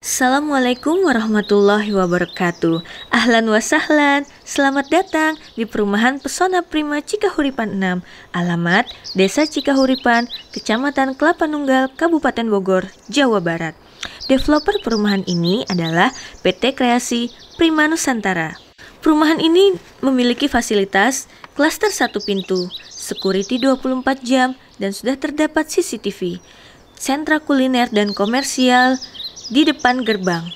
Assalamualaikum warahmatullahi wabarakatuh. Ahlan wa sahlan, selamat datang di Perumahan Pesona Prima Cikahuripan 6, alamat Desa Cikahuripan, Kecamatan Kelapa Nunggal, Kabupaten Bogor, Jawa Barat. Developer perumahan ini adalah PT Kreasi Prima Nusantara. Perumahan ini memiliki fasilitas klaster 1 pintu, security 24 jam, dan sudah terdapat CCTV, sentra kuliner dan komersial di depan gerbang,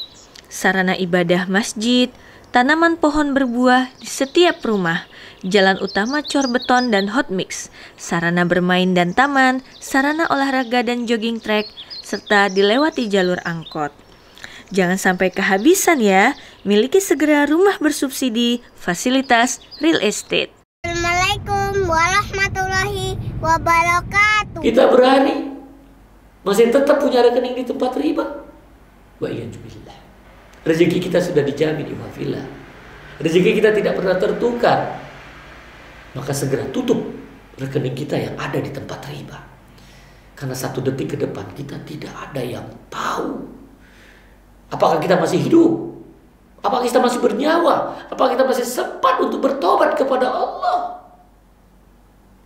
sarana ibadah masjid, tanaman pohon berbuah di setiap rumah, jalan utama cor beton dan hot mix, sarana bermain dan taman, sarana olahraga dan jogging track, serta dilewati jalur angkot. Jangan sampai kehabisan ya, miliki segera rumah bersubsidi fasilitas real estate. Assalamualaikum warahmatullahi wabarakatuh. Kita berani masih tetap punya rekening di tempat riba. Wa'iyadzubillah. Rezeki kita sudah dijamin, ikhwafillah. Rezeki kita tidak pernah tertukar. Maka segera tutup rekening kita yang ada di tempat riba. Karena 1 detik ke depan kita tidak ada yang tahu apakah kita masih hidup, apakah kita masih bernyawa, apakah kita masih sempat untuk bertobat kepada Allah.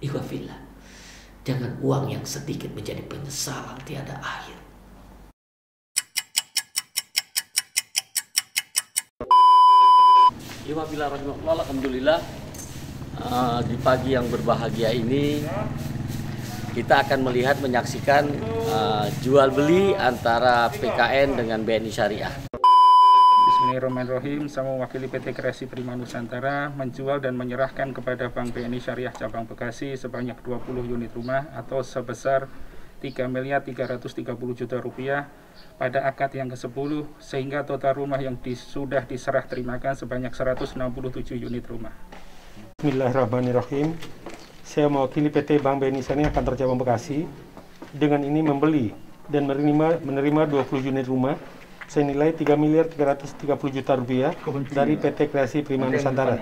Ikhwafillah, jangan uang yang sedikit menjadi penyesalan tiada akhir. Alhamdulillah, di pagi yang berbahagia ini kita akan menyaksikan jual beli antara PKN dengan BNI Syariah. Bismillahirrahmanirrahim. Saya mewakili PT Kreasi Prima Nusantara menjual dan menyerahkan kepada Bank BNI Syariah Cabang Bekasi sebanyak 20 unit rumah atau sebesar 3.330.000.000 rupiah pada akad yang ke-10, sehingga total rumah yang sudah diserah terimakan sebanyak 167 unit rumah. Bismillahirrahmanirrahim. Saya mewakili PT Bank BNI Syariah Kantor Cabang Bekasi dengan ini membeli dan menerima 20 unit rumah senilai 3.330.000.000 rupiah dari PT Kreasi Prima Nusantara.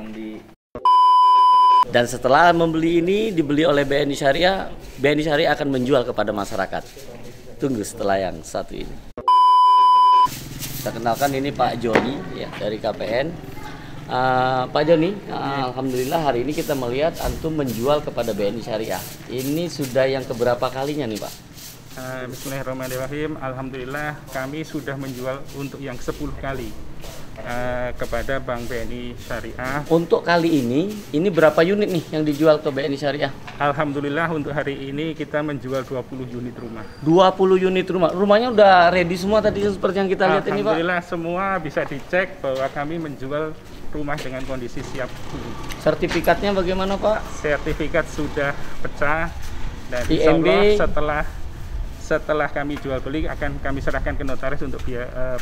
Dan setelah membeli ini dibeli oleh BNI Syariah akan menjual kepada masyarakat. Tunggu setelah yang satu ini. Kita kenalkan, ini Pak Joni ya, dari KPN. Pak Joni, alhamdulillah hari ini kita melihat antum menjual kepada BNI Syariah. Ini sudah yang keberapa kalinya nih Pak? Bismillahirrahmanirrahim. Alhamdulillah kami sudah menjual untuk yang 10 kali kepada Bank BNI Syariah. Untuk kali ini berapa unit nih yang dijual ke BNI Syariah? Alhamdulillah untuk hari ini kita menjual 20 unit rumah. 20 unit rumah. Rumahnya udah ready semua tadi seperti yang kita lihat ini Pak? Alhamdulillah semua bisa dicek bahwa kami menjual rumah dengan kondisi siap. Sertifikatnya bagaimana Pak? Sertifikat sudah pecah dan insya Allah setelah kami jual beli akan kami serahkan ke notaris untuk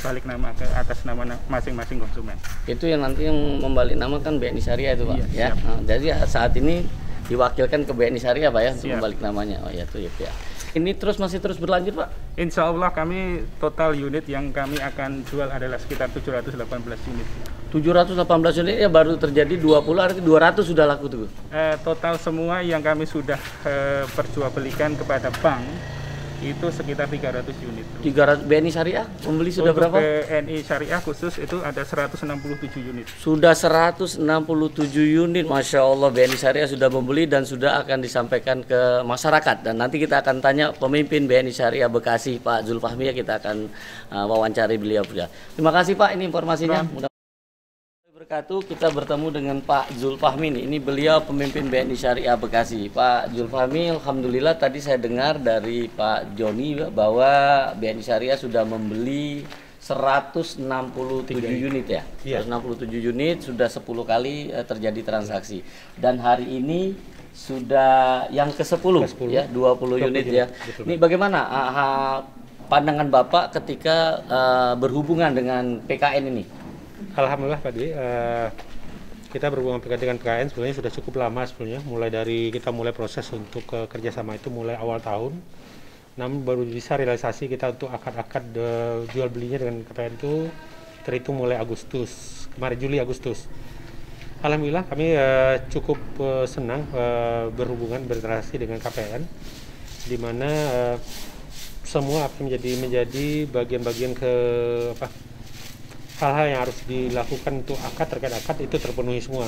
balik nama ke atas nama masing-masing konsumen. Itu yang nanti yang membalik nama kan BNI Syariah itu Pak, iya, ya. Jadi saat ini diwakilkan ke BNI Syariah Pak ya untuk membalik namanya. Oh ya itu ya. Ini masih terus berlanjut Pak? Insya Allah kami total unit yang kami akan jual adalah sekitar 718 unit. 718 unit ya, baru terjadi 20, artinya 200 sudah laku tuh? Total semua yang kami sudah perjualbelikan kepada bank itu sekitar 300 unit. 300 BNI Syariah membeli sudah berapa? BNI Syariah khusus itu ada 167 unit. Sudah 167 unit, Masya Allah, BNI Syariah sudah membeli dan sudah akan disampaikan ke masyarakat. Dan nanti kita akan tanya pemimpin BNI Syariah Bekasi, Pak Zulfahmi, ya, kita akan wawancari beliau. Terima kasih Pak, ini informasinya. Kita bertemu dengan Pak Zulfahmi ini beliau pemimpin BNI Syariah Bekasi. Pak Zulfahmi, alhamdulillah tadi saya dengar dari Pak Joni bahwa BNI Syariah sudah membeli 167 unit ya. Iya. 167 unit, sudah 10 kali terjadi transaksi. Dan hari ini sudah yang ke-10 ya, 20 unit ya. Betul. Ini bagaimana pandangan Bapak ketika berhubungan dengan PKN ini? Alhamdulillah Pak Dwi, kita berhubungan dengan PKN sebenarnya sudah cukup lama sebenarnya. Mulai dari kita mulai proses untuk kerjasama itu mulai awal tahun, namun baru bisa realisasi kita untuk akad-akad jual belinya dengan PKN itu terhitung mulai Agustus, kemarin Juli Agustus. Alhamdulillah kami cukup senang berhubungan berinteraksi dengan KPN, di mana semua akan menjadi bagian-bagian ke hal-hal yang harus dilakukan untuk akad, terkait akad itu terpenuhi semua.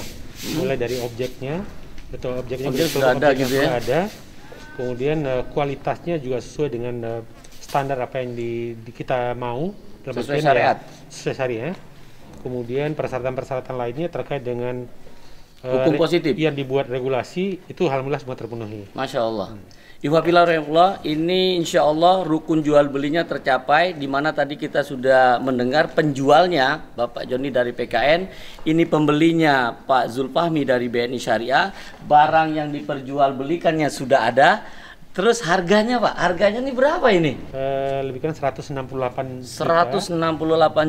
Mulai dari objeknya, sudah ada gitu ya. Ada. Kemudian kualitasnya juga sesuai dengan standar apa yang kita mau. Sesuai syariat. Sesuai syariat. Kemudian persyaratan-persyaratan lainnya terkait dengan hukum positif yang dibuat regulasi itu alhamdulillah semua terpenuhi. Masya Allah. Ini insya Allah rukun jual belinya tercapai, di mana tadi kita sudah mendengar penjualnya Bapak Joni dari PKN, ini pembelinya Pak Zulfahmi dari BNI Syariah, barang yang diperjualbelikannya sudah ada. Terus harganya Pak, harganya ini berapa ini? Lebih kurang 168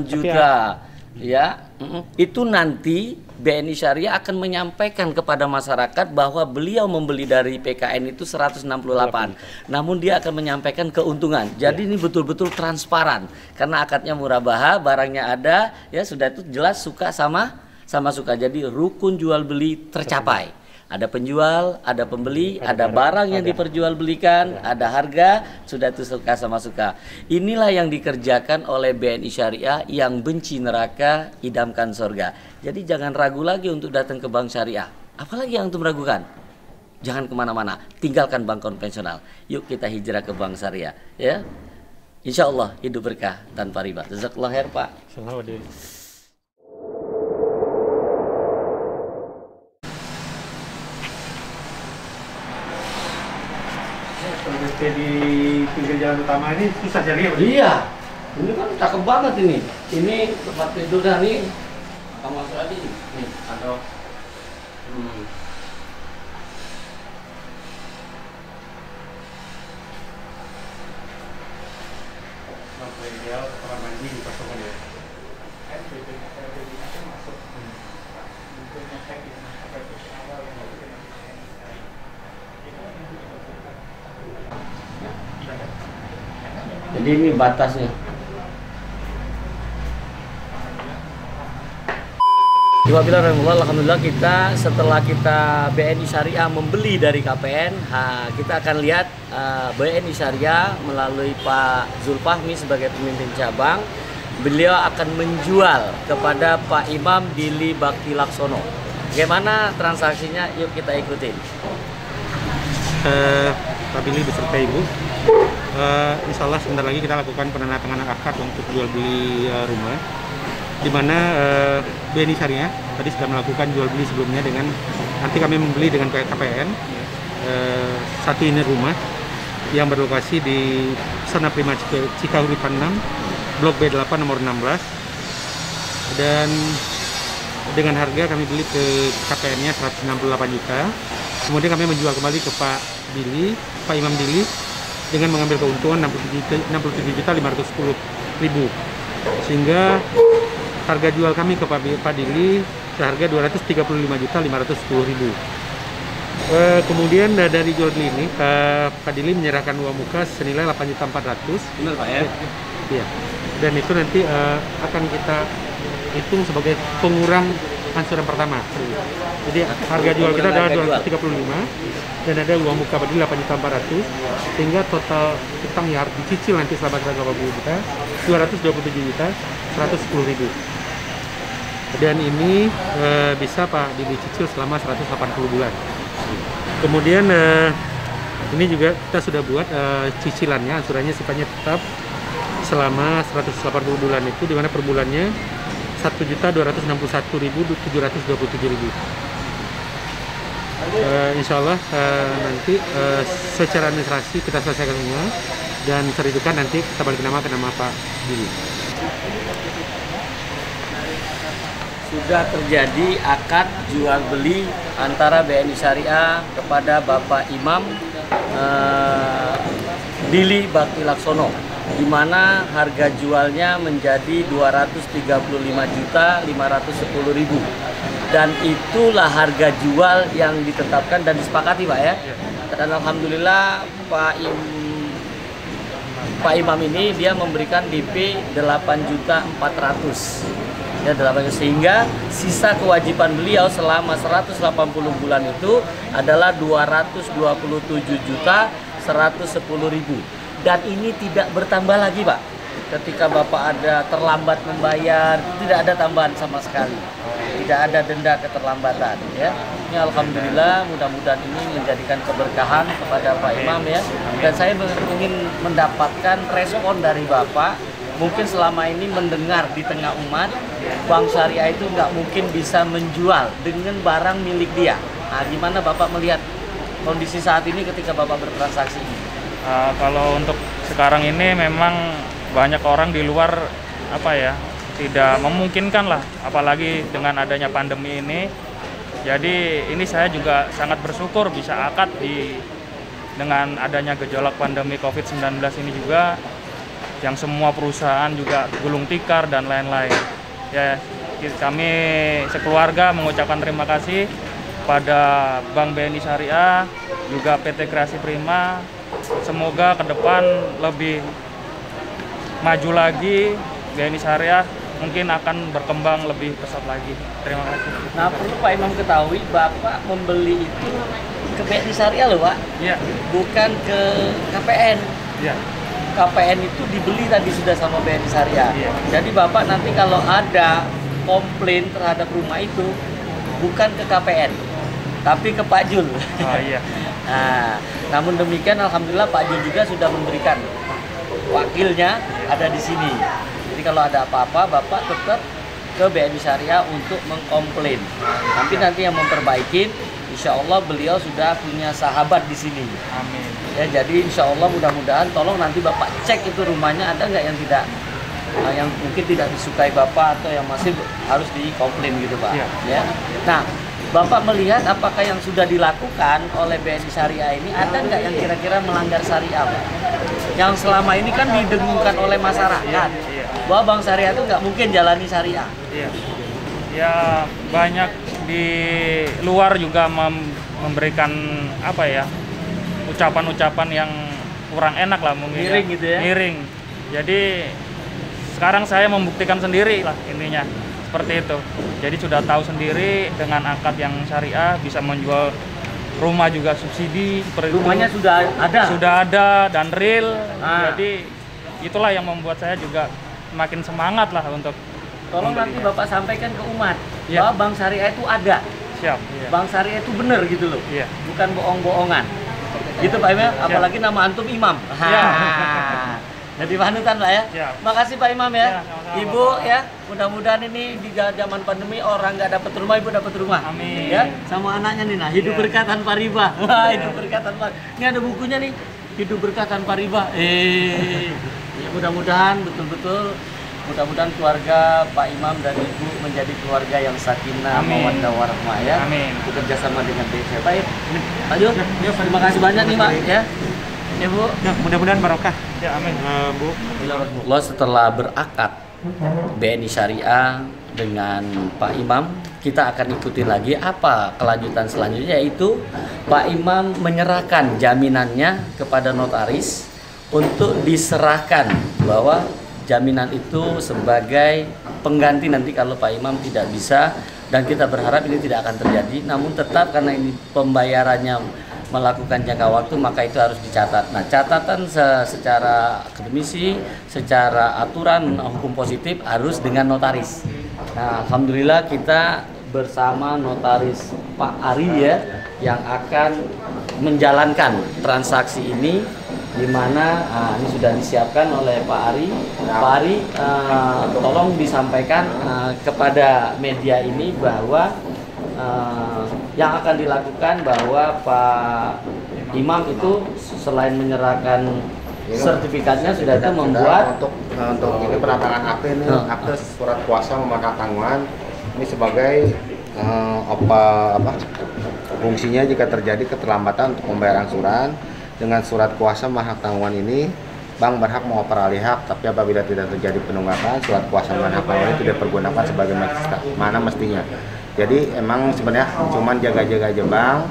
juta. Ya, itu nanti BNI Syariah akan menyampaikan kepada masyarakat bahwa beliau membeli dari PKN itu 168. Namun dia akan menyampaikan keuntungan. Jadi ini betul-betul transparan karena akadnya murabaha, barangnya ada, ya sudah itu jelas suka sama suka. Jadi rukun jual beli tercapai. Ada penjual, ada pembeli, ada barang yang diperjualbelikan, ada harga, sudah itu suka sama suka. Inilah yang dikerjakan oleh BNI Syariah yang benci neraka, idamkan surga. Jadi jangan ragu lagi untuk datang ke Bank Syariah. Apalagi yang antum ragukan? Jangan kemana-mana, tinggalkan bank konvensional. Yuk kita hijrah ke Bank Syariah. Ya, Insya Allah hidup berkah tanpa riba. Jazakallah khair Pak. Di pinggir jalan utama ini susah cari ya? Iya, ini kan cakep banget ini. Ini tempat tidurnya nih. Kamu masuk aja nih. Atau ideal kamar mandi di kosongan ya. Jadi ini batasnya. Alhamdulillah setelah kita BNI Syariah membeli dari KPN, kita akan lihat BNI Syariah melalui Pak Zulfahmi sebagai pemimpin cabang, beliau akan menjual kepada Pak Imam Dili Bakti Laksono. Bagaimana transaksinya? Yuk kita ikutin. Pak Billy beserta Ibu, insya Allah sebentar lagi kita lakukan penandatanganan akad untuk jual beli rumah, di mana BNI Syariah tadi sudah melakukan jual beli sebelumnya dengan nanti kami membeli dengan KPN satu unit rumah yang berlokasi di Pesona Prima Cikahuripan 6, Blok B8 nomor 16, dan dengan harga kami beli ke KPN-nya 168 juta. Kemudian kami menjual kembali ke Pak Imam Dili dengan mengambil keuntungan 67.510.000, sehingga harga jual kami ke Pak Dili seharga 235.510.000. Kemudian dari jual beli ini Pak Dili menyerahkan uang muka senilai 8.400.000. Benar Pak ya? Iya. Dan itu nanti akan kita hitung sebagai pengurang ansuran pertama. Jadi harga jual kita adalah 235 dan ada uang muka Pak Dili 8.400.000, sehingga total utang yang harus dicicil nanti selama 180 juta, 227.110.000. Dan ini bisa Pak Dili cicil selama 180 bulan. Kemudian ini juga kita sudah buat cicilannya, ansurannya sifatnya tetap selama 180 bulan itu, di mana per bulannya 1.261.727.000. Insya Allah nanti secara administrasi kita selesaikan semua, dan setelah itu kan nanti kita balik nama ke nama Pak Dili. Sudah terjadi akad jual beli antara BNI Syariah kepada Bapak Imam Dili Bakti Laksono, di mana harga jualnya menjadi 235.510.000, dan itulah harga jual yang ditetapkan dan disepakati Pak ya. Dan alhamdulillah Pak Imam ini dia memberikan DP 8.400.000 ya, sehingga sisa kewajiban beliau selama 180 bulan itu adalah 227.110.000. dan ini tidak bertambah lagi Pak. Ketika Bapak ada terlambat membayar, tidak ada tambahan sama sekali, tidak ada denda keterlambatan ya. Ini alhamdulillah, mudah-mudahan ini menjadikan keberkahan kepada Pak Imam ya. Dan saya ingin mendapatkan respon dari Bapak. Mungkin selama ini mendengar di tengah umat, Bank Syariah itu nggak mungkin bisa menjual dengan barang milik dia. Nah, gimana Bapak melihat kondisi saat ini ketika Bapak bertransaksi ini? Kalau untuk sekarang ini memang banyak orang di luar tidak memungkinkan lah, apalagi dengan adanya pandemi ini. Jadi ini saya juga sangat bersyukur bisa akad dengan adanya gejolak pandemi COVID-19 ini juga, yang semua perusahaan juga gulung tikar dan lain-lain. Ya, kami sekeluarga mengucapkan terima kasih pada Bank BNI Syariah, juga PT Kreasi Prima. Semoga ke depan lebih maju lagi, BNI Syariah mungkin akan berkembang lebih pesat lagi. Terima kasih. Nah, perlu Pak Imam ketahui, Bapak membeli itu ke BNI Syariah loh Pak? Iya. Bukan ke KPN. Iya. KPN itu dibeli tadi sudah sama BNI Syariah. Iya. Jadi Bapak nanti kalau ada komplain terhadap rumah itu, bukan ke KPN, tapi ke Pak Jul. Oh iya. Nah, namun demikian alhamdulillah Pak Jul juga sudah memberikan wakilnya ada di sini. Jadi kalau ada apa-apa Bapak tetap ke BNI Syariah untuk mengkomplain. Tapi nanti yang memperbaikin, insya Allah beliau sudah punya sahabat di sini. Amin. Ya, jadi insya Allah mudah-mudahan tolong nanti Bapak cek itu rumahnya ada nggak yang tidak, yang mungkin tidak disukai Bapak atau yang masih harus dikomplain gitu Pak. Ya. Ya. Nah, Bapak melihat apakah yang sudah dilakukan oleh BNI Syariah ini ada nggak yang kira-kira melanggar syariah Pak? Yang selama ini kan didengungkan oleh masyarakat bahwa Bank Syariah itu nggak mungkin jalani syariah. Iya. Ya, banyak di luar juga memberikan ucapan-ucapan yang kurang enak lah mungkin. Miring gitu ya? Miring. Jadi sekarang saya membuktikan sendiri lah intinya. Seperti itu. Jadi sudah tahu sendiri dengan akad yang syariah bisa menjual rumah juga subsidi. Rumahnya itu. sudah ada dan real. Jadi itulah yang membuat saya juga makin semangat lah untuk tolong nanti Bapak sampaikan ke umat ya, bahwa Bank Syariah itu ada. Siap. Ya. Bank Syariah itu benar gitu loh. Ya. Bukan bohong-bohongan. Gitu Pak Imam, apalagi nama antum Imam. Ya. Jadi panutan lah ya. Ya. Makasih Pak Imam ya. Ya, sama-sama, Ibu ya, mudah-mudahan ini di zaman pandemi orang nggak dapat rumah, Ibu dapat rumah. Amin. Ya, sama anaknya nih, nah hidup Ya. berkah tanpa riba. Hidup berkah tanpa. Ini ada bukunya nih, hidup berkah tanpa riba. Ya, mudah-mudahan betul-betul, mudah-mudahan keluarga Pak Imam dan Ibu menjadi keluarga yang sakinah, mawaddah warahmah ya. Amin. Bekerja sama dengan BNI. Baik, Pak Jul, terima kasih banyak nih Pak ya. Ya Bu, Mudah-mudahan barokah. Ya, amin. Bu. Allah setelah berakad BNI Syariah dengan Pak Imam, kita akan ikuti lagi apa kelanjutan selanjutnya, yaitu Pak Imam menyerahkan jaminannya kepada notaris untuk diserahkan bahwa jaminan itu sebagai pengganti nanti kalau Pak Imam tidak bisa, dan kita berharap ini tidak akan terjadi, namun tetap karena ini pembayarannya melakukan jangka waktu maka itu harus dicatat. Nah, catatan secara akademisi, secara aturan hukum positif harus dengan notaris. Nah, alhamdulillah kita bersama notaris Pak Ari ya yang akan menjalankan transaksi ini, di mana ini sudah disiapkan oleh Pak Ari. Pak Ari, tolong disampaikan kepada media ini bahwa yang akan dilakukan bahwa Pak Imam itu selain menyerahkan sertifikatnya sudah itu membuat untuk ini penatangan akte ini, akte surat kuasa memegang tanggungan ini sebagai fungsinya jika terjadi keterlambatan untuk pembayaran angsuran. Dengan surat kuasa mahak tanggungan ini, bank berhak mengoperasi hak, tapi apabila tidak terjadi penunggakan, surat kuasa mahak tanggungan ini tidak dipergunakan sebagaimana mestinya. Jadi emang sebenarnya cuman jaga-jaga aja Bang.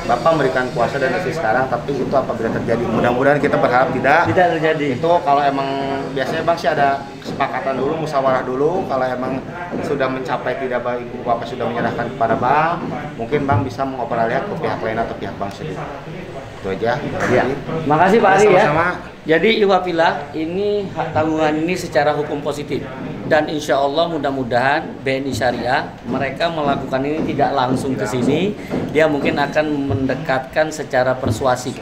Bapak memberikan kuasa dan isi sekarang, tapi itu apabila terjadi, mudah-mudahan kita berharap tidak terjadi. Itu kalau emang biasanya Bang sih ada kesepakatan dulu, musyawarah dulu. Kalau emang sudah mencapai tidak baik, Bapak sudah menyerahkan kepada Bang, mungkin Bang bisa mengoperasikan ke pihak lain atau pihak Bang sendiri. Itu aja. Ya. Makasih Pak Ari ya. Sama-sama. Jadi iwafillah, ini hak tanggungan ini secara hukum positif, dan insya Allah mudah-mudahan BNI Syariah mereka melakukan ini tidak langsung ke sini, dia mungkin akan mendekatkan secara persuasif,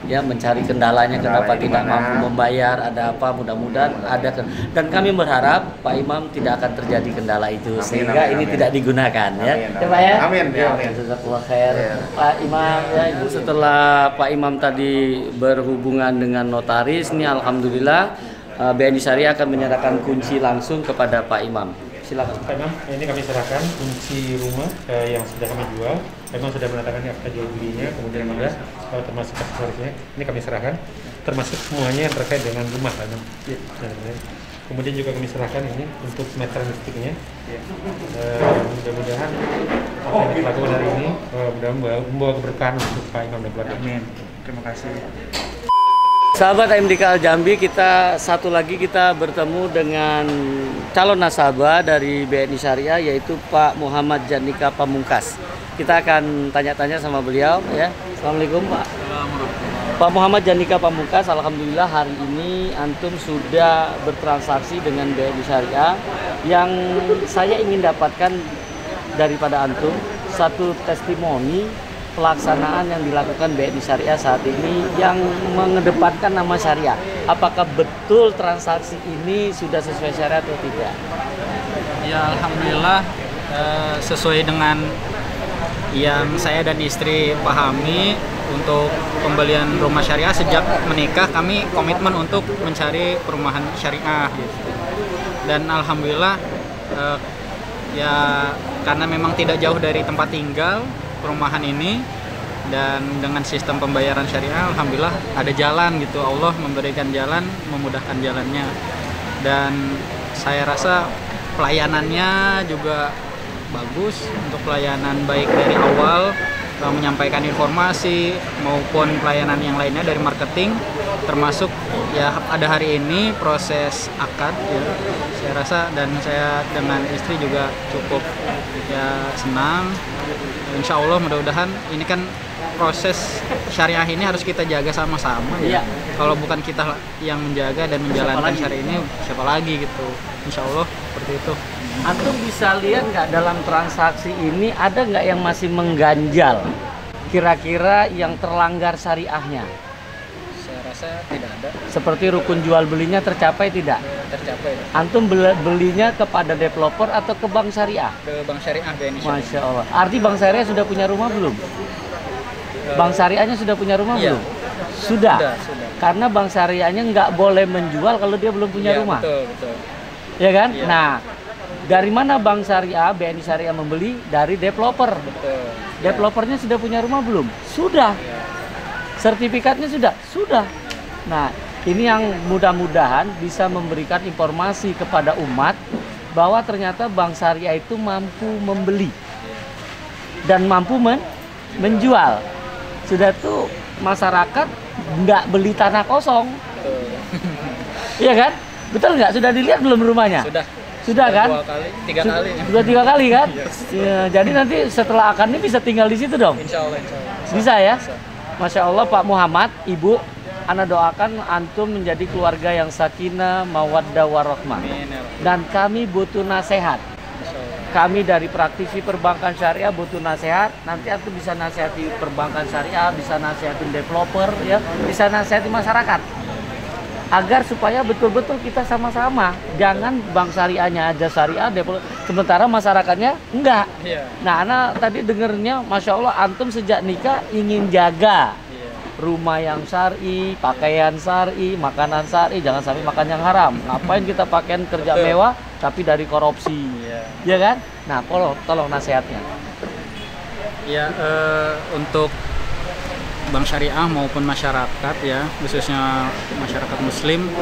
ya, mencari kendalanya kenapa tidak mampu membayar, ada apa, mudah-mudahan ada, dan kami berharap Pak Imam tidak akan terjadi kendala itu, sehingga ini tidak digunakan, ya. Ya Pak ya. Amin. Jazakallah khair. Pak Imam, ya Ibu, setelah Pak Imam tadi berhubungan dengan notaris, ini alhamdulillah BNI Syariah akan menyerahkan kunci langsung kepada Pak Imam. Silakan Pak Imam, ini kami serahkan kunci rumah yang sudah kami jual. Memang sudah menandatangani akta jual belinya, kemudian juga termasuk aksesorisnya. Ini kami serahkan, termasuk semuanya yang terkait dengan rumah, Pak Imam. Kemudian juga kami serahkan ini untuk meteran listriknya. Mudah-mudahan apa yang dilakukan hari ini mudah-mudahan membawa keberkahan untuk Pak Imam dan keluarga. Amin. Terima kasih. Sahabat MDK Al Jambi, kita bertemu dengan calon nasabah dari BNI Syariah, yaitu Pak Muhammad Janika Pamungkas. Kita akan tanya-tanya sama beliau, ya. Assalamualaikum Pak. Pak Muhammad Janika Pamungkas, alhamdulillah hari ini antum sudah bertransaksi dengan BNI Syariah. Yang saya ingin dapatkan daripada antum satu testimoni pelaksanaan yang dilakukan BNI Syariah saat ini yang mengedepankan nama syariah. Apakah betul transaksi ini sudah sesuai syariat atau tidak? Ya alhamdulillah sesuai dengan yang saya dan istri pahami, untuk pembelian rumah syariah sejak menikah kami komitmen untuk mencari perumahan syariah gitu. Dan alhamdulillah ya karena memang tidak jauh dari tempat tinggal perumahan ini, dan dengan sistem pembayaran syariah alhamdulillah ada jalan gitu, Allah memberikan jalan, memudahkan jalannya, dan saya rasa pelayanannya juga bagus, untuk pelayanan baik dari awal menyampaikan informasi maupun pelayanan yang lainnya dari marketing, termasuk ya ada hari ini proses akad ya, saya rasa, dan saya dengan istri juga cukup ya senang. Insya Allah mudah-mudahan ini kan proses syariah ini harus kita jaga sama-sama ya. Kalau bukan kita yang menjaga dan menjalankan syariah ini, siapa lagi gitu. Insya Allah seperti itu. Antum bisa lihat nggak dalam transaksi ini ada nggak yang masih mengganjal? Kira-kira yang terlanggar syariahnya? Saya rasa tidak ada. Seperti rukun jual belinya tercapai tidak? Tercapai. Antum belinya kepada developer atau ke bank syariah? Ke bank syariah BNI Syariah. Masya Allah. Arti bank syariah sudah punya rumah belum? Bank syariahnya sudah punya rumah belum? Sudah. Karena bank syariahnya nggak boleh menjual kalau dia belum punya rumah. Betul. Ya kan? Ya. Nah, dari mana bank syariah, BNI Syariah membeli? Dari developer. Betul. Developernya sudah punya rumah belum? Sudah. Sertifikatnya sudah? Sudah. Nah, ini yang mudah-mudahan bisa memberikan informasi kepada umat bahwa ternyata bank syariah itu mampu membeli dan mampu menjual. Sudah tuh masyarakat nggak beli tanah kosong. Iya kan? Betul nggak? Sudah dilihat belum rumahnya? Sudah kan? 3 kali. Sudah 3 kali kan? Ya, jadi nanti setelah akad ini bisa tinggal di situ dong? Insya Allah. Bisa ya? Masya Allah Pak Muhammad, Ibu, ana doakan antum menjadi keluarga yang sakinah, mawaddah, warahmah. Dan kami butuh nasihat. Kami dari praktisi perbankan syariah butuh nasihat. Nanti antum bisa nasihati perbankan syariah, bisa nasihatin developer, ya, bisa nasihati masyarakat. Agar supaya betul-betul kita sama-sama, jangan bank syariahnya aja syariah, sementara masyarakatnya enggak. Nah, anak tadi dengernya, Masya Allah, antum sejak nikah ingin jaga rumah yang syar'i, pakaian syar'i, makanan syar'i, jangan sampai makan yang haram. Ngapain kita pakaian kerja mewah, tapi dari korupsi, ya kan? Nah, tolong nasihatnya. Ya, untuk bank syariah maupun masyarakat ya, khususnya masyarakat muslim,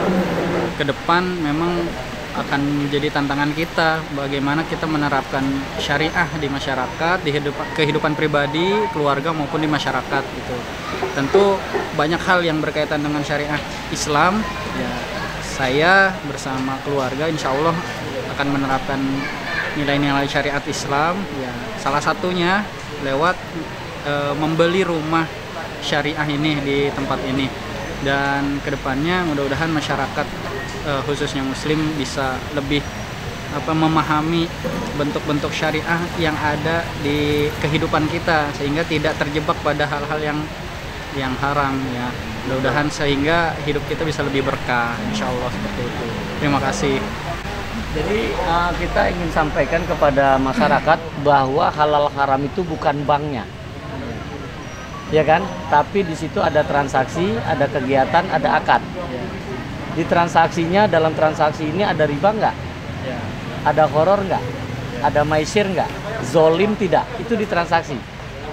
ke depan memang akan menjadi tantangan kita bagaimana kita menerapkan syariah di masyarakat, di kehidupan pribadi, keluarga maupun di masyarakat gitu. Tentu banyak hal yang berkaitan dengan syariah Islam ya, saya bersama keluarga insya Allah akan menerapkan nilai-nilai syariat Islam ya, salah satunya lewat membeli rumah syariah ini di tempat ini. dan kedepannya mudah-mudahan masyarakat khususnya muslim bisa lebih memahami bentuk-bentuk syariah yang ada di kehidupan kita sehingga tidak terjebak pada hal-hal yang haram ya. Mudah-mudahan sehingga hidup kita bisa lebih berkah, insya Allah seperti itu. Terima kasih. Jadi kita ingin sampaikan kepada masyarakat bahwa halal haram itu bukan banknya, ya kan? Tapi di situ ada transaksi, ada kegiatan, ada akad. Di transaksinya, dalam transaksi ini ada riba nggak? Ada horor nggak? Ada maisir nggak? Zolim tidak? Itu di transaksi.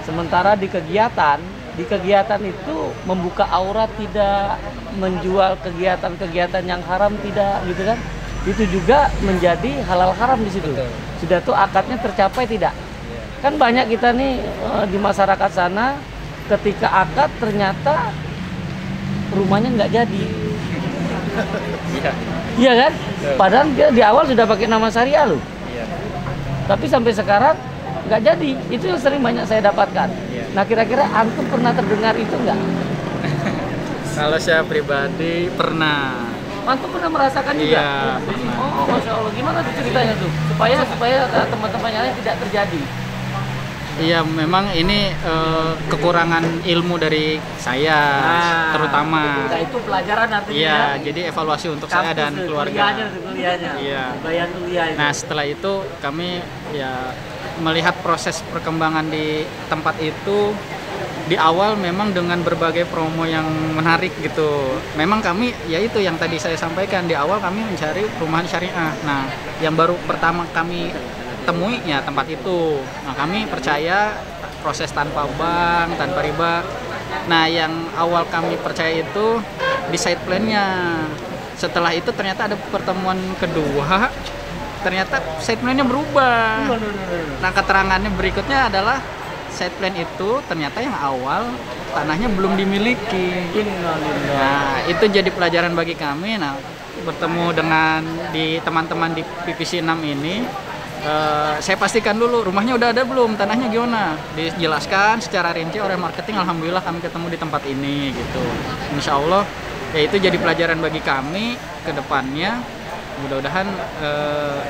Sementara di kegiatan itu membuka aurat tidak, menjual kegiatan-kegiatan yang haram tidak, gitu kan? Itu juga menjadi halal haram di situ. Sudah tuh akadnya tercapai tidak? Kan banyak kita nih di masyarakat sana ketika akad ternyata rumahnya nggak jadi. Iya kan? Padahal dia di awal sudah pakai nama syariah loh. Tapi sampai sekarang nggak jadi. Itu yang sering banyak saya dapatkan. Nah kira-kira antum pernah terdengar itu nggak? Kalau saya pribadi pernah. Antum pernah merasakan juga? Iya, pernah. Oh, Masya Allah. Gimana tuh ceritanya tuh? Supaya teman-teman yang lain tidak terjadi. Iya, memang ini kekurangan ilmu dari saya, terutama. Nah, itu pelajaran artinya. Iya, jadi evaluasi untuk saya dan keluarga. Kuliahnya. Iya. Bayar kuliah itu. Nah, setelah itu kami ya melihat proses perkembangan di tempat itu. Di awal memang dengan berbagai promo yang menarik gitu. Memang kami, ya itu yang tadi saya sampaikan, di awal kami mencari perumahan syariah. Nah, yang baru pertama kami temui ya tempat itu. Nah, kami percaya proses tanpa bank, tanpa riba. Nah, yang awal kami percaya itu di side plan-nya. Setelah itu ternyata ada pertemuan kedua, ternyata side plan-nya berubah. Nah, keterangannya berikutnya adalah side plan itu ternyata yang awal tanahnya belum dimiliki. Nah, itu jadi pelajaran bagi kami. Nah, bertemu dengan teman-teman di PPC 6 ini, saya pastikan dulu rumahnya udah ada belum, tanahnya gimana. Dijelaskan secara rinci oleh marketing. Alhamdulillah kami ketemu di tempat ini gitu. Insya Allah ya itu jadi pelajaran bagi kami ke depannya. Mudah-mudahan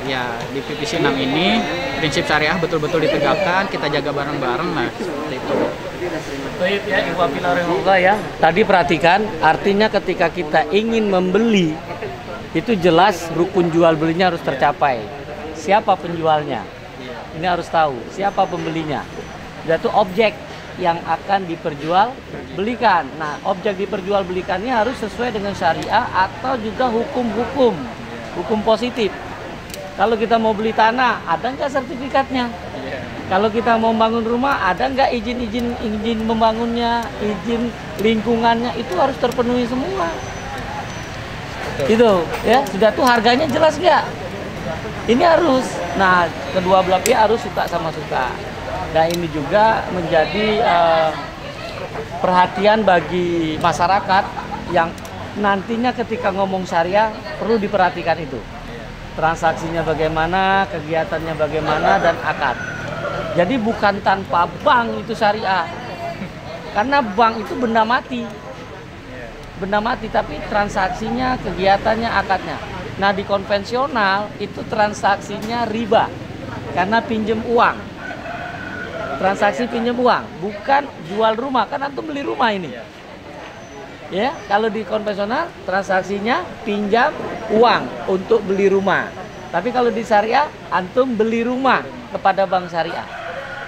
ya di PPC 6 ini prinsip syariah betul-betul ditegakkan, kita jaga bareng-bareng lah seperti itu. Baik ya, ya. Tadi perhatikan, artinya ketika kita ingin membeli itu jelas rukun jual belinya harus tercapai. Siapa penjualnya? Ini harus tahu. Siapa pembelinya? Yaitu objek yang akan diperjualbelikan. Nah, objek diperjualbelikannya harus sesuai dengan syariah atau juga hukum positif. Kalau kita mau beli tanah, ada nggak sertifikatnya? Kalau kita mau bangun rumah, ada nggak izin membangunnya, izin lingkungannya, itu harus terpenuhi semua. Itu ya, sudah tuh harganya jelas nggak? Ini harus. Nah, kedua belah pihak harus suka sama suka. Dan ini juga menjadi perhatian bagi masyarakat yang nantinya ketika ngomong syariah perlu diperhatikan itu. Transaksinya bagaimana, kegiatannya bagaimana, dan akad. Jadi bukan tanpa bank itu syariah. Karena bank itu benda mati. Benda mati, tapi transaksinya, kegiatannya, akadnya. Nah, di konvensional itu transaksinya riba. Karena pinjem uang. Transaksi pinjem uang, bukan jual rumah. Kan antum beli rumah ini. Ya, kalau di konvensional transaksinya pinjam uang untuk beli rumah. Tapi kalau di syariah antum beli rumah kepada bank syariah.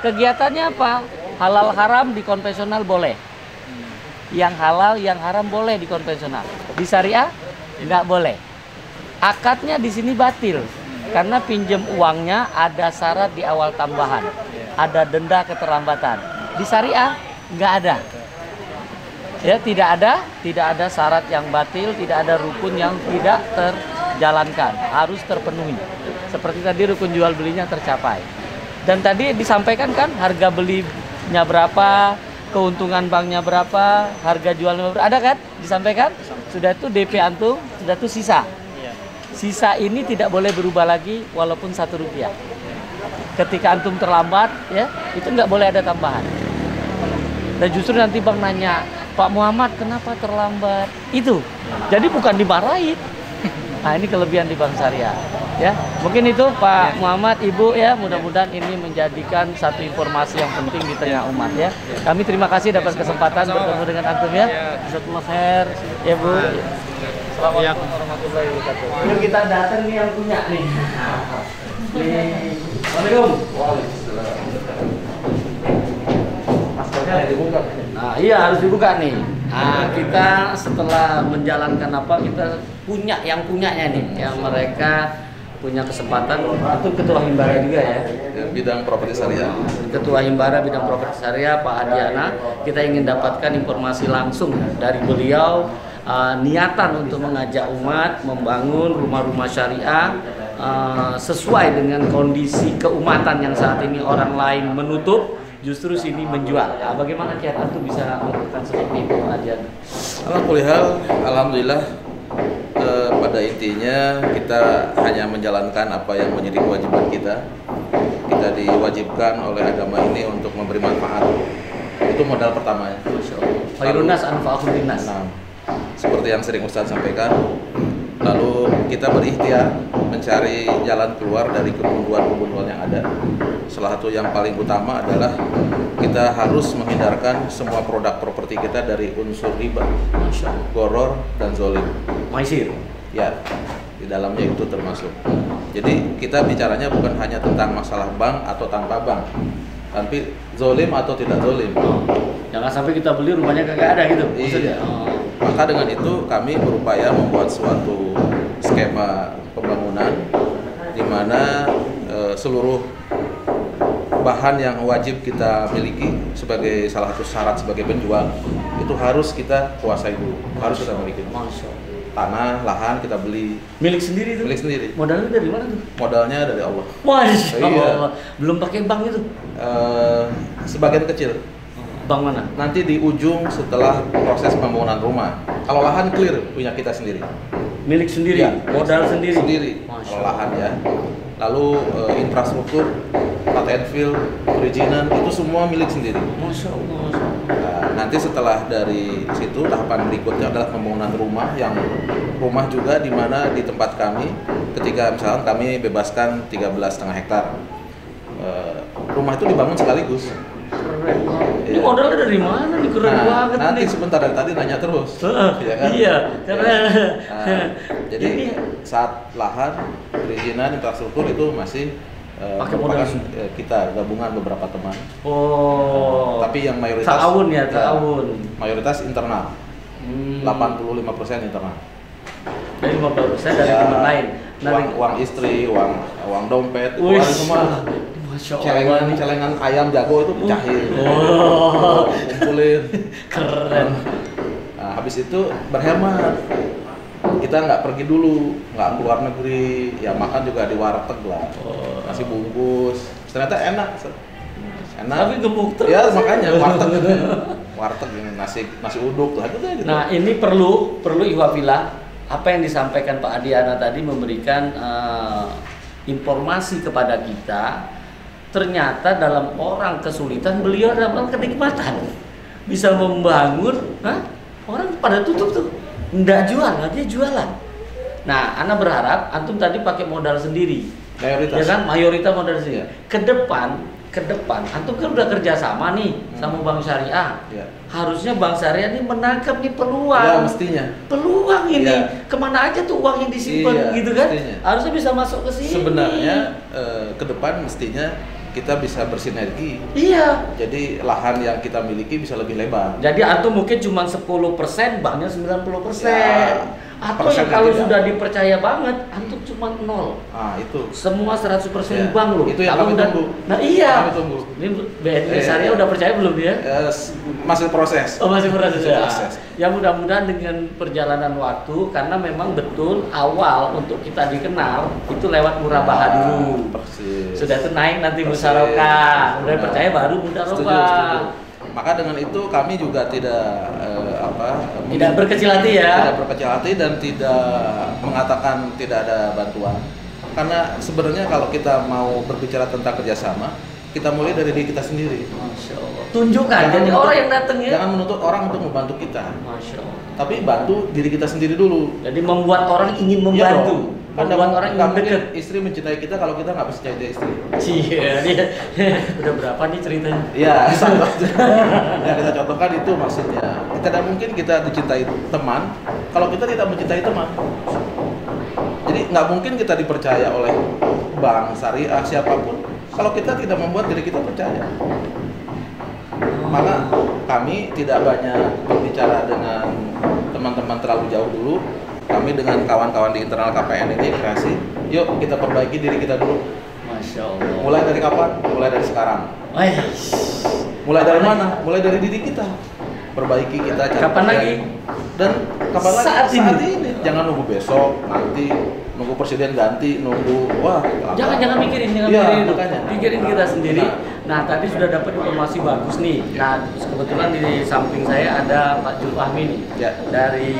Kegiatannya apa? Halal haram di konvensional boleh. Yang halal, yang haram boleh di konvensional. Di syariah nggak boleh. Akadnya di sini batil karena pinjam uangnya ada syarat di awal tambahan. Ada denda keterlambatan. Di syariah nggak ada. Ya, tidak ada syarat yang batil, tidak ada rukun yang tidak terjalankan, harus terpenuhi. Seperti tadi rukun jual belinya tercapai. Dan tadi disampaikan kan harga belinya berapa, keuntungan banknya berapa, harga jualnya berapa, ada kan? Disampaikan? Sudah itu DP antum, sudah itu sisa. Sisa ini tidak boleh berubah lagi walaupun Rp1. Ketika antum terlambat, ya itu nggak boleh ada tambahan. Dan justru nanti bank nanya, Pak Muhammad kenapa terlambat? Itu. Jadi bukan dimarahin. Nah, ini kelebihan di Bank Syariah. Ya, mungkin itu Pak Muhammad, Ibu ya, mudah-mudahan ini menjadikan satu informasi yang penting di tengah umat ya. Kami terima kasih dapat kesempatan bertemu dengan antum ya. Jazakumullah khair ya Bu. Assalamualaikum warahmatullahi wabarakatuh. Ini kita datang nih yang punya nih. Assalamualaikum. Waalaikumsalam. Maskernya dibuka. Nah, iya harus dibuka nih. Nah, kita setelah menjalankan apa, kita punya yang punyanya nih, yang mereka punya kesempatan. Itu Ketua Himbara juga ya? Bidang properti syariah. Ketua Himbara bidang properti syariah Pak Adiana. Kita ingin dapatkan informasi langsung dari beliau, niatan untuk mengajak umat membangun rumah-rumah syariah sesuai dengan kondisi keumatan yang saat ini orang lain menutup, justru sini menjual. Nah, bagaimana kiat antum bisa melakukan seperti itu, Adiana? Alhamdulillah. Pada intinya kita hanya menjalankan apa yang menjadi kewajiban kita. Kita diwajibkan oleh agama ini untuk memberi manfaat. Itu modal pertamanya. Khairun nas anfa'uhum linnas. Nah, seperti yang sering Ustaz sampaikan, lalu kita berikhtiar mencari jalan keluar dari kebuntuan-kebuntuan yang ada. Salah satu yang paling utama adalah kita harus menghindarkan semua produk properti kita dari unsur riba, goror, dan zolim. Maisir. Ya, di dalamnya itu termasuk. Jadi kita bicaranya bukan hanya tentang masalah bank atau tanpa bank, tapi zolim atau tidak zolim. Jangan sampai kita beli rumahnya kagak ada gitu. Iya. Maka dengan itu kami berupaya membuat suatu skema pembangunan di mana seluruh bahan yang wajib kita miliki sebagai salah satu syarat sebagai penjual itu harus kita kuasai dulu, harus kita miliki. Tanah, lahan kita beli. Milik sendiri itu? Milik sendiri. Modalnya dari mana tuh? Modalnya dari Allah. Masya Allah. Iya. Belum pakai bank itu? Sebagian kecil. Bank mana? Nanti di ujung setelah proses pembangunan rumah. Kalau lahan clear punya kita sendiri. Milik sendiri? Ya, modal sendiri? Sendiri. Kalau lahan ya. Lalu infrastruktur, patent field, perizinan itu semua milik sendiri. Masya Allah. Nah, nanti setelah dari situ tahapan berikutnya adalah pembangunan rumah, yang rumah juga di mana di tempat kami ketika misalkan kami bebaskan 13,5 hektar. Rumah itu dibangun sekaligus. Keren banget. Ini modalnya dari mana nih? Keren banget nanti nih. Sebentar dari tadi nanya terus. Ya kan? Iya, karena jadi saat lahan, perizinan, infrastruktur itu masih pakai modal kita gabungan beberapa teman. Tapi yang mayoritas ta'awun ya, ta'awun. Mayoritas internal. 85% internal. Dari 50% dari teman lain. Uang istri, uang dompet, uang semua. Celengan ayam jago itu pecahin. Kumpulin. Keren. Nah, habis itu berhemat. Kita nggak pergi dulu, nggak keluar negeri, ya makan juga di warteg lah, nasi bungkus, ternyata enak. Tapi gemuk terus. Ya makanya warteg yang nasi uduk lah gitu. Nah ini perlu ihwafillah apa yang disampaikan Pak Adiana tadi, memberikan informasi kepada kita. Ternyata dalam orang kesulitan, beliau dalam orang kenikmatan bisa membangun. Orang pada tutup tuh. Nggak jual, dia jualan. Nah, Ana berharap antum tadi pakai modal sendiri. Mayoritas. Ya kan, mayoritas modal sendiri. Ke depan, antum kan udah kerjasama nih sama Bank Syariah. Ya. Harusnya Bank Syariah nih menangkap nih peluang. Ya, mestinya. Peluang ini, kemana aja tuh uang yang disimpan, gitu kan? Mestinya. Harusnya bisa masuk ke sini. Sebenarnya ke depan mestinya kita bisa bersinergi. Iya. Jadi lahan yang kita miliki bisa lebih lebar. Jadi antum mungkin cuma 10%, banknya 90%. Ya, atau yang kalau sudah dipercaya banget, antum cuma 0. Itu. Semua 100% bank loh. Itu yang kami tunggu. Nah iya. Kami tunggu. Ini BNI Syariah udah percaya belum ya? Masih proses. Masih proses ya. Proses. Ya mudah-mudahan dengan perjalanan waktu, karena memang betul awal untuk kita dikenal itu lewat murabahah dulu. Persis. Sudah itu naik nanti musyarakah. Udah percaya baru musyarakah. Maka dengan itu kami juga tidak berkecil hati ya. Tidak berkecil hati dan tidak mengatakan tidak ada bantuan. Karena sebenarnya kalau kita mau berbicara tentang kerjasama, kita mulai dari diri kita sendiri. Masya Allah. Tunjukkan, jadi orang yang datang ya. Jangan menuntut orang untuk membantu kita. Masya Allah. Tapi bantu diri kita sendiri dulu. Jadi membuat orang ingin membantu. Karena membuat orang ingin dekat. Istri mencintai kita kalau kita nggak bisa cintai istri. Iya, dia udah berapa nih ceritanya? Iya, sama. Yang kita contohkan itu maksudnya. Tidak mungkin kita dicintai teman kalau kita tidak mencintai teman. Jadi nggak mungkin kita dipercaya oleh bank syariah siapapun kalau kita tidak membuat diri kita percaya. Maka kami tidak banyak berbicara dengan teman-teman terlalu jauh dulu. Kami dengan kawan-kawan di internal KPN ini kreasi, yuk kita perbaiki diri kita dulu. Masya Allah. Mulai dari kapan? Mulai dari sekarang. Mulai dari mana? Mulai dari diri kita. Perbaiki kita. Kapan lagi? Dan kapan lagi? Saat ini. Jangan nunggu besok, nanti nunggu presiden ganti, nunggu jangan mikirin, pikirin kita sendiri. Nah, tadi sudah dapat informasi bagus nih. Nah, kebetulan di samping saya ada Pak Julfahmi nih. Ya. Dari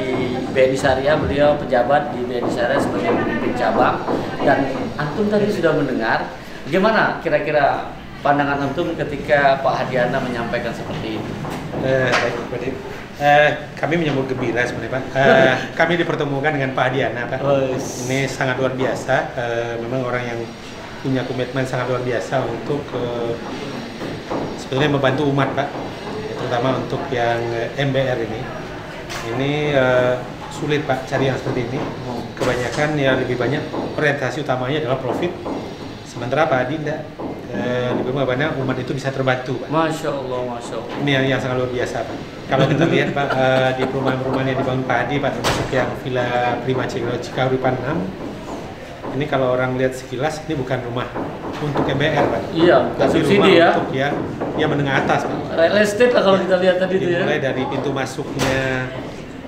BNI Syariah, beliau pejabat di BNI Syariah sebagai pemimpin cabang. Dan antum tadi sudah mendengar gimana kira-kira pandangan antum ketika Pak Hadiana menyampaikan seperti itu? Kami menyambut gembira sebenarnya Pak. Kami dipertemukan dengan Pak Hadiana Pak. Ini sangat luar biasa. Memang orang yang punya komitmen sangat luar biasa untuk sebetulnya membantu umat Pak. Terutama untuk yang MBR ini. Ini sulit Pak cari yang seperti ini. Kebanyakan ya lebih banyak orientasi utamanya adalah profit. Sementara Pak Hadi tidak. Lebih bagaimana umat itu bisa terbantu Pak. Masya Allah, Masya Allah. Ini yang sangat luar biasa Pak. Kalau kita lihat Pak di perumahan-perumahan yang dibangun Pak Hadi Pak, termasuk yang Villa Prima Cikahuripan 6, ini kalau orang lihat sekilas ini bukan rumah untuk MBR Pak. Iya, tapi subsidi rumah ya. untuk yang menengah atas Pak. Real estate lah kalau kita lihat tadi itu ya. Mulai dari pintu masuknya,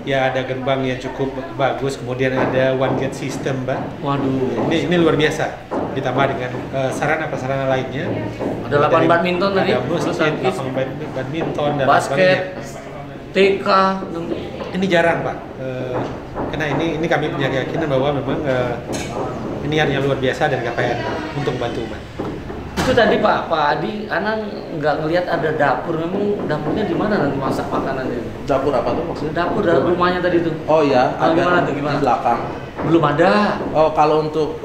ya ada gerbang yang cukup bagus, kemudian ada one gate system Pak. Waduh. Ini luar biasa. Ditambah dengan sarana-prasarana lainnya. Ada lapangan badminton tadi. Ada masjid, lapangan badminton dan basket, TK. Ini jarang Pak. Karena ini kami punya keyakinan bahwa memang ini yang luar biasa dari KPN untuk membantu umat. Itu tadi Pak Adi, Anang nggak ngelihat ada dapur. Memang dapurnya di mana nanti masak makanan ini? Dapur apa tuh maksudnya? Dapur dalam rumahnya tadi tuh. Oh iya, ada gimana tuh, gimana? Di belakang. Belum ada. Oh, kalau untuk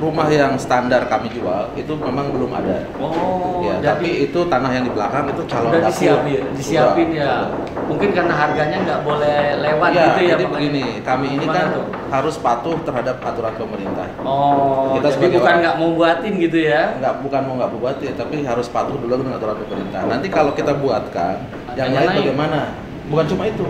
rumah yang standar kami jual itu memang belum ada. Oh, ya, tapi itu tanah yang di belakang itu calon udah dapur. disiapin ya. Mungkin karena harganya nggak boleh lewat ya, gitu ya. Jadi begini, kami ini gimana kan tuh? harus patuh terhadap aturan pemerintah. Oh, kita jadi bukan nggak mau buatin gitu ya? Bukan mau nggak buatin, tapi harus patuh dulu dengan aturan pemerintah. Nanti kalau kita buatkan, yang lain bagaimana? Bukan cuma itu.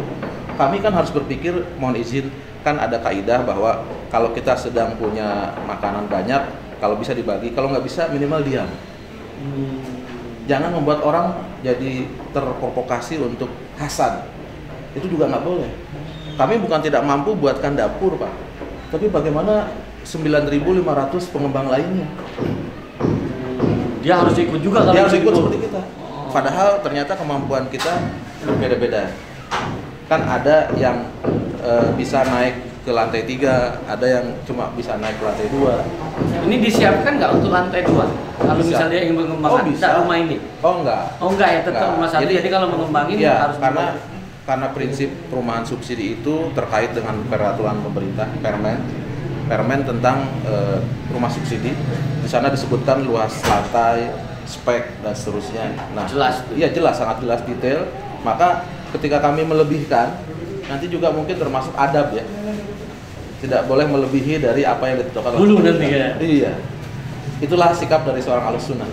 Kami kan harus berpikir, mohon izin, kan ada kaidah bahwa kalau kita sedang punya makanan banyak, kalau bisa dibagi, kalau nggak bisa minimal diam. Jangan membuat orang jadi terprovokasi untuk hasad. Itu juga nggak boleh. Kami bukan tidak mampu buatkan dapur Pak, tapi bagaimana 9.500 pengembang lainnya? Dia harus ikut juga kalau dia harus ikut seperti kita. Padahal ternyata kemampuan kita berbeda-beda. Kan ada yang bisa naik ke lantai 3, ada yang cuma bisa naik ke lantai 2. Ini disiapkan nggak untuk lantai 2? Kalau misalnya ingin mengembangkan rumah ini? Oh enggak. Oh enggak ya, tetap rumah satu. Jadi kalau mengembangin ya, harus karena prinsip perumahan subsidi itu terkait dengan peraturan pemerintah Permen tentang rumah subsidi. Di sana disebutkan luas lantai, spek dan seterusnya. Nah, jelas. Iya jelas, sangat jelas detail. Maka ketika kami melebihkan, nanti juga mungkin termasuk adab ya. Tidak boleh melebihi dari apa yang ditetapkan dulu nanti ya. Iya. Itulah sikap dari seorang Ahlussunnah.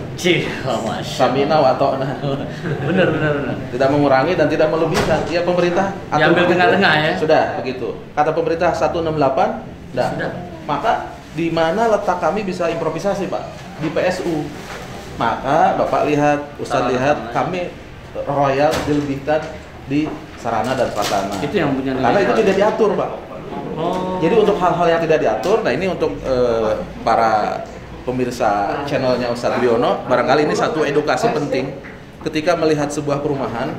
Samina wa ta'na. Benar. Tidak mengurangi dan tidak melebihkan. Ya pemerintah ambil tengah-tengah ya. Sudah begitu. Kata pemerintah 168, sudah. Maka di mana letak kami bisa improvisasi, Pak? Di PSU. Maka Bapak lihat, Ustaz lihat, kami royal dilebihkan di sarana dan prasarana. Itu yang punya nilai. Karena itu tidak diatur, Pak. Jadi untuk hal-hal yang tidak diatur, nah ini untuk para pemirsa channelnya Ustadz Wiono, barangkali ini satu edukasi penting ketika melihat sebuah perumahan,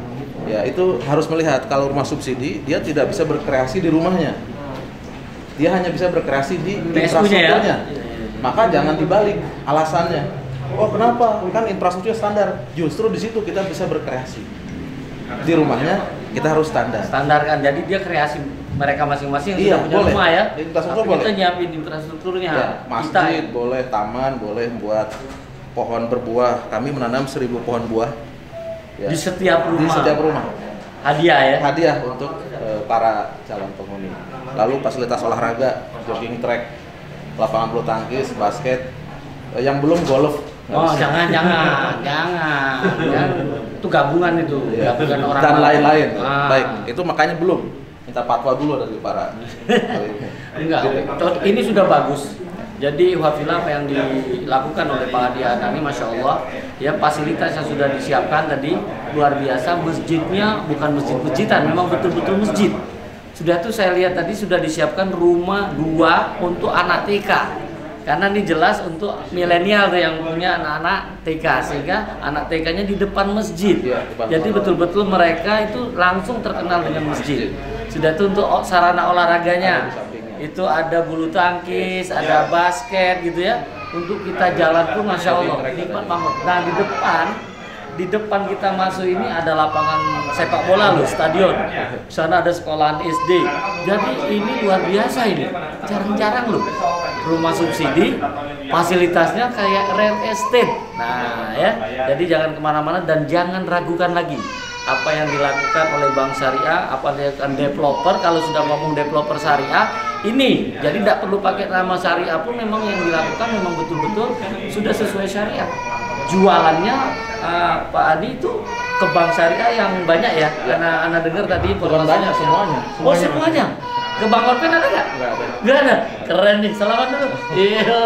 ya itu harus melihat kalau rumah subsidi dia tidak bisa berkreasi di rumahnya, dia hanya bisa berkreasi di infrastrukturnya. Maka jangan dibalik alasannya. Oh kenapa? Kan infrastrukturnya standar. Justru di situ kita bisa berkreasi. Di rumahnya kita harus standar. Standar kan, jadi dia kreasi mereka masing-masing yang sudah punya boleh. rumah ya. Infrastruktur tapi boleh. Kita nyiapin infrastrukturnya. Ya, masjid boleh, taman boleh, buat pohon berbuah. Kami menanam 1000 pohon buah. Ya. Di setiap rumah. Di setiap rumah. Hadiah ya. Hadiah untuk para calon penghuni. Lalu fasilitas olahraga, jogging track, lapangan bulu tangkis, basket. Yang belum golf. Oh jangan. Itu gabungan itu, gabungan orang dan lain-lain. Baik, itu makanya belum minta fatwa dulu dari para. Enggak, ini sudah bagus. Jadi Wafila apa yang dilakukan oleh Pak Hadi Adani, Masya Allah, ya fasilitas yang sudah disiapkan tadi luar biasa. Masjidnya bukan masjid-masjidan, memang betul-betul masjid. Sudah tuh saya lihat tadi sudah disiapkan rumah 2 untuk anak TK. Karena ini jelas untuk milenial tuh yang punya anak-anak TK, sehingga anak TK-nya di depan masjid. Jadi betul-betul mereka itu langsung terkenal dengan masjid. Sudah tuh untuk sarana olahraganya. Itu ada bulu tangkis, ada basket gitu ya. Untuk kita jalan pun Masya Allah nikmat banget. Nah di depan kita masuk ini ada lapangan sepak bola loh, stadion. Di sana ada sekolahan SD. Jadi ini luar biasa ini. Jarang-jarang loh. Rumah subsidi, fasilitasnya kayak real estate. Nah ya, jadi jangan kemana-mana dan jangan ragukan lagi apa yang dilakukan oleh Bank Syariah, apa yang dilakukan developer. Kalau sudah ngomong developer syariah, ini jadi tidak perlu pakai nama syariah pun, memang yang dilakukan memang betul-betul sudah sesuai syariah. Jualannya Pak Adi itu ke Bank Syariah yang banyak ya, karena Anda dengar tadi banyak semuanya. Oh semuanya. Ke Bank Orpen ada nggak? Nggak ada. Keren nih, selamat dulu. Iya,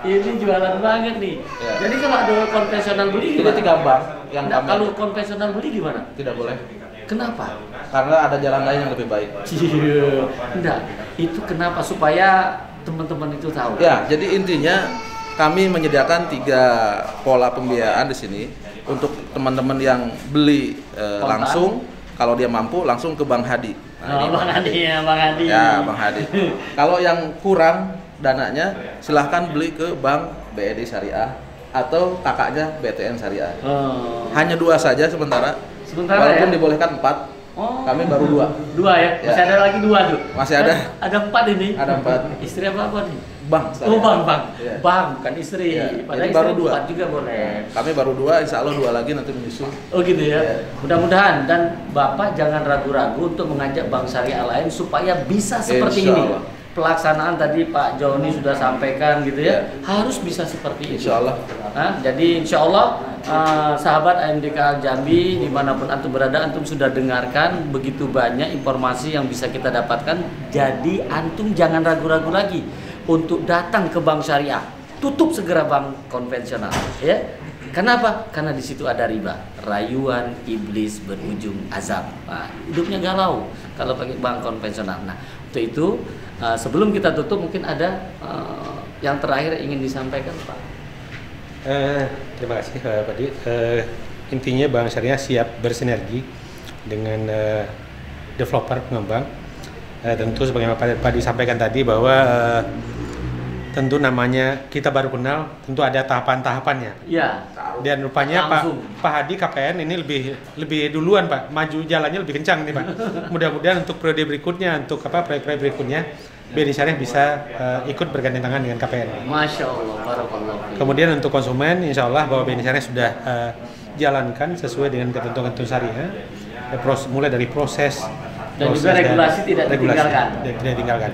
ini jualan banget nih. Ya. Jadi kalau ada konvensional beli Itu gimana? 3 bank yang Nah, kalau konvensional beli gimana? tidak boleh. Kenapa? Karena ada jalan lain yang lebih baik. Iya, enggak. Itu kenapa? Supaya teman-teman itu tahu. Ya, jadi intinya kami menyediakan 3 pola pembiayaan di sini untuk teman-teman yang beli langsung, kalau dia mampu langsung ke Bang Hadi. Nah, Oh, Bang Hadi ya, Bang Hadi. Ya, Bang Hadi. Kalau yang kurang dananya, silahkan beli ke Bank BED Syariah atau kakaknya BTN Syariah. Oh. Hanya 2 saja sementara. Sementara walaupun ya? dibolehkan 4. Oh. Kami baru 2. 2 ya? Masih ada lagi 2 tuh? Masih ada. Ada 4 ini? Ada 4. Istri apa nih? Bang. Oh bang. Ya. Bang, bukan istri. Ya. Padahal Ini istri baru 2. 4 juga boleh. Kami baru 2, insya Allah 2 lagi nanti menyusul. Oh gitu ya. Ya. Mudah-mudahan, dan Bapak jangan ragu-ragu untuk mengajak bank syariah lain supaya bisa seperti Insya ini. Allah. Pelaksanaan tadi Pak Joni sudah sampaikan gitu ya, harus bisa seperti itu. Insya Allah. Nah, jadi insya Allah sahabat AMDK Jambi dimanapun antum berada, antum sudah dengarkan begitu banyak informasi yang bisa kita dapatkan. Jadi antum jangan ragu-ragu lagi untuk datang ke bank syariah. Tutup segera bank konvensional, ya. Kenapa? Karena di situ ada riba, rayuan iblis berujung azab. Nah, hidupnya galau kalau pakai bank konvensional. Nah, untuk itu sebelum kita tutup mungkin ada yang terakhir ingin disampaikan, Pak. Terima kasih Pak Di. Intinya Bank Syariah siap bersinergi dengan developer pengembang. Tentu sebagaimana Pak disampaikan tadi bahwa tentu namanya kita baru kenal, tentu ada tahapan-tahapannya. Iya. Dan rupanya Pak Hadi KPN ini lebih duluan Pak, maju jalannya lebih kencang nih Pak. Mudah-mudahan untuk periode berikutnya, untuk proyek-proyek berikutnya, BNI Syariah bisa ikut bergandeng tangan dengan KPN. Masya Allah, barakallah. Kemudian untuk konsumen, insya Allah bahwa BNI Syariah sudah jalankan sesuai dengan ketentuan syariah, mulai dari proses dan juga regulasi tidak ditinggalkan. Tidak ditinggalkan.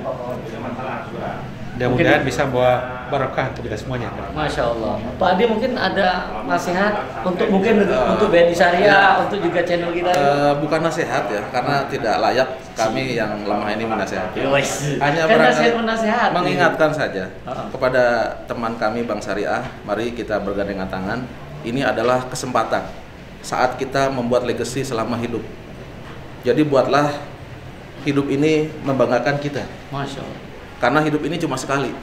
Mudah-mudahan bisa membawa barokah untuk kita semuanya. Masya Allah. Pak Adi mungkin ada nasihat untuk untuk BNI Syariah, untuk juga channel kita? Bukan nasihat ya, karena tidak layak kami yang lemah ini menasihati. Hanya kan menasihati. Mengingatkan saja kepada teman kami Bank Syariah, mari kita bergandengan tangan. Ini adalah kesempatan saat kita membuat legacy selama hidup. Jadi buatlah hidup ini membanggakan kita. Masya Allah. Karena hidup ini cuma sekali.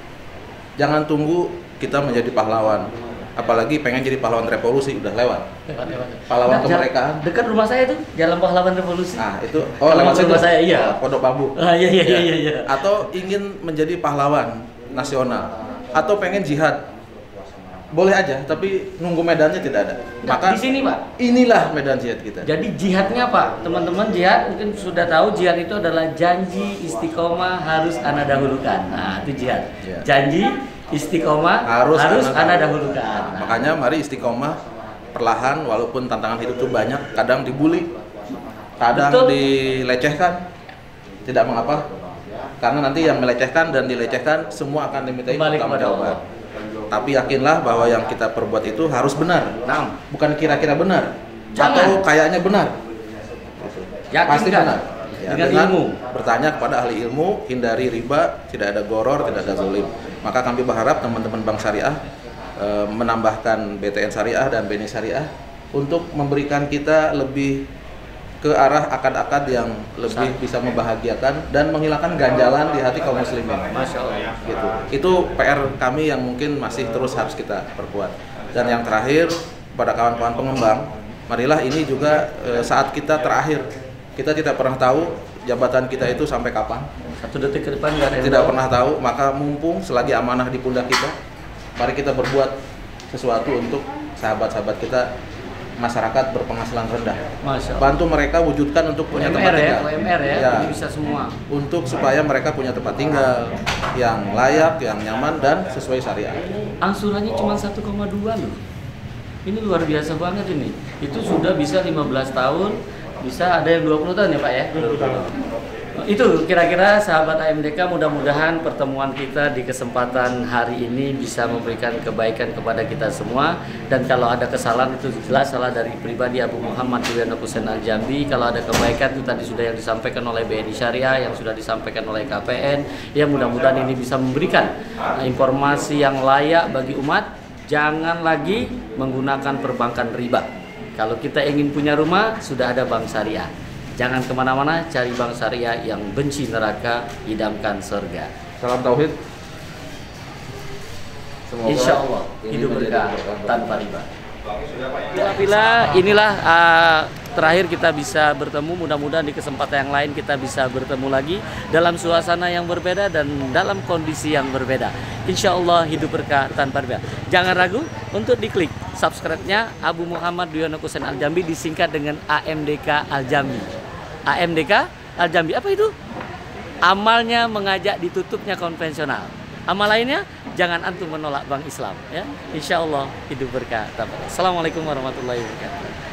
Jangan tunggu kita menjadi pahlawan. Apalagi pengen jadi pahlawan revolusi, udah lewat. Pahlawan kemerdekaan. Dekat rumah saya tuh, Jalan Pahlawan Revolusi. Nah, itu lewat rumah saya, iya. Pondok Bambu. Iya. Atau ingin menjadi pahlawan nasional atau pengen jihad. Boleh aja, tapi nunggu medannya tidak ada. Maka di sini Pak, inilah medan jihad kita. Jadi jihadnya Pak, teman-teman, jihad mungkin sudah tahu, jihad itu adalah janji istiqomah harus ana dahulukan. Nah itu jihad. Janji istiqomah harus ana dahulukan. Nah, makanya mari istiqomah perlahan, walaupun tantangan hidup itu banyak, kadang dibully, kadang dilecehkan, tidak mengapa, karena nanti yang melecehkan dan dilecehkan semua akan dimintai pertanggungjawaban. Tapi yakinlah bahwa yang kita perbuat itu harus benar, bukan kira-kira benar, atau kayaknya benar. Pasti benar. Ya, dengan ilmu. Bertanya kepada ahli ilmu, hindari riba, tidak ada goror, tidak ada zalim. Maka kami berharap teman-teman Bank Syariah menambahkan BTN Syariah dan BNI Syariah untuk memberikan kita lebih ke arah akad-akad yang lebih bisa membahagiakan dan menghilangkan ganjalan di hati kaum muslimin. Masya Allah. Gitu. Itu PR kami yang mungkin masih terus harus kita perkuat. Dan yang terakhir, pada kawan-kawan pengembang, marilah ini juga saat kita terakhir. Kita tidak pernah tahu jabatan kita itu sampai kapan. 1 detik ke depan nggak ada yang tidak pernah tahu, maka mumpung selagi amanah di pundak kita, mari kita berbuat sesuatu untuk sahabat-sahabat kita, masyarakat berpenghasilan rendah. Bantu mereka wujudkan untuk punya tempat tinggal. UMR ya, ini bisa semua. Untuk supaya mereka punya tempat tinggal yang layak, yang nyaman dan sesuai syariah. Angsurannya cuma 1,2 loh. Ini luar biasa banget ini. Itu sudah bisa 15 tahun, bisa ada yang 20 tahun ya Pak ya? 20 tahun. Itu kira-kira sahabat AMDK, mudah-mudahan pertemuan kita di kesempatan hari ini bisa memberikan kebaikan kepada kita semua. Dan kalau ada kesalahan itu jelas salah dari pribadi Abu Muhammad Duyono Kusen Al-Jambi. Kalau ada kebaikan itu tadi sudah yang disampaikan oleh BNI Syariah, yang sudah disampaikan oleh KPN. Ya mudah-mudahan ini bisa memberikan informasi yang layak bagi umat. Jangan lagi menggunakan perbankan riba. Kalau kita ingin punya rumah, sudah ada Bank Syariah. Jangan kemana-mana, cari Bank Syariah yang benci neraka, idamkan surga. Salam tauhid. Semoga insya Allah hidup berkah tanpa riba. Bila inilah terakhir kita bisa bertemu. Mudah-mudahan di kesempatan yang lain kita bisa bertemu lagi dalam suasana yang berbeda dan dalam kondisi yang berbeda. Insya Allah hidup berkah tanpa riba. Jangan ragu untuk diklik subscribe-nya Abu Muhammad Duyono Kusen Al-Jambi, disingkat dengan AMDK Al-Jambi. AMDK Al-Jambi, apa itu? Amalnya mengajak ditutupnya konvensional. Amal lainnya, jangan antum menolak bank Islam. Ya, insya Allah hidup berkah. Assalamualaikum warahmatullahi wabarakatuh.